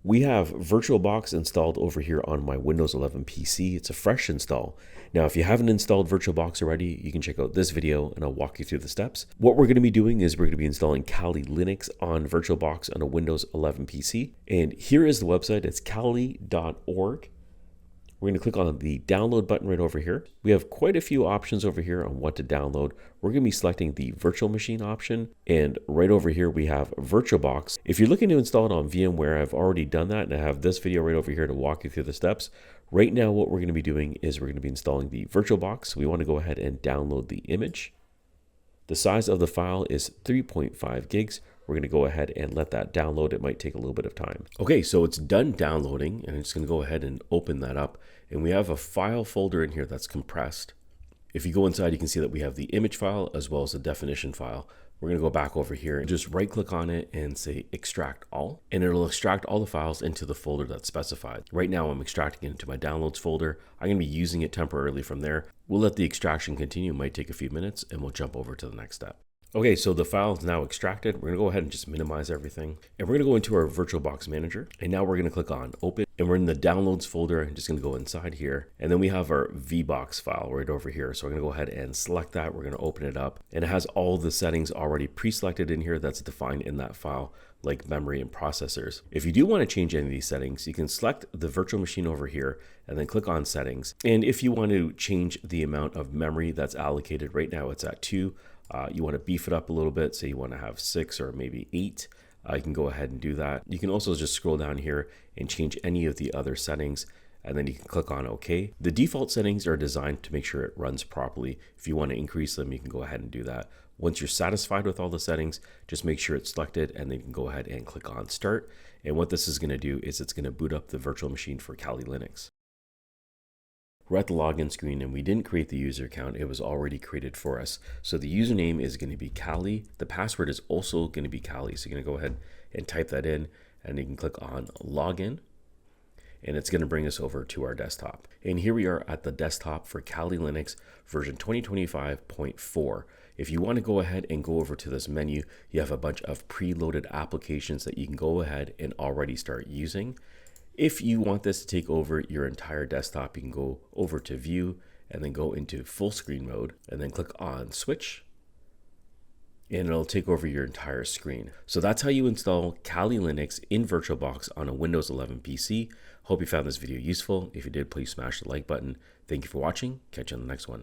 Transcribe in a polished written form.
We have VirtualBox installed over here on my Windows 11 PC. It's a fresh install. Now, if you haven't installed VirtualBox already, you can check out this video and I'll walk you through the steps. What we're going to be doing is we're going to be installing Kali Linux on VirtualBox on a Windows 11 PC. And here is the website. It's kali.org. We're going to click on the download button right over here. We have quite a few options over here on what to download. We're going to be selecting the virtual machine option. And right over here, we have VirtualBox. If you're looking to install it on VMware, I've already done that. And I have this video right over here to walk you through the steps. Right now, what we're going to be doing is we're going to be installing the VirtualBox. We want to go ahead and download the image. The size of the file is 3.5 gigs. We're going to go ahead and let that download. It might take a little bit of time. Okay, so it's done downloading and I'm just going to go ahead and open that up. And we have a file folder in here that's compressed. If you go inside, you can see that we have the image file as well as the definition file. We're going to go back over here and just right click on it and say extract all, and it'll extract all the files into the folder that's specified. Right now I'm extracting it into my downloads folder. I'm going to be using it temporarily from there. We'll let the extraction continue. It might take a few minutes and we'll jump over to the next step. Okay, so the file is now extracted. We're gonna go ahead and just minimize everything. And we're gonna go into our VirtualBox Manager. And now we're gonna click on Open. And we're in the Downloads folder. I'm just gonna go inside here. And then we have our vbox file right over here. So we're gonna go ahead and select that. We're gonna open it up. And it has all the settings already pre-selected in here that's defined in that file, like memory and processors. If you do want to change any of these settings, you can select the virtual machine over here and then click on Settings. And if you want to change the amount of memory that's allocated, right now it's at 2. You want to beef it up a little bit, say you want to have 6 or maybe 8. You can go ahead and do that. You can also just scroll down here and change any of the other settings, and then you can click on OK. The default settings are designed to make sure it runs properly. If you want to increase them, you can go ahead and do that. Once you're satisfied with all the settings, just make sure it's selected, and then you can go ahead and click on Start. And what this is going to do is it's going to boot up the virtual machine for Kali Linux. We're at the login screen and we didn't create the user account. It was already created for us. So the username is going to be Kali. The password is also going to be Kali. So you're going to go ahead and type that in, and you can click on Login, and it's going to bring us over to our desktop. And here we are at the desktop for Kali Linux version 2025.4. If you want to go ahead and go over to this menu, you have a bunch of preloaded applications that you can go ahead and already start using. If you want this to take over your entire desktop, you can go over to View and then go into full screen mode and then click on Switch, and it'll take over your entire screen. So that's how you install Kali Linux in VirtualBox on a Windows 11 PC. Hope you found this video useful. If you did, please smash the like button. Thank you for watching. Catch you on the next one.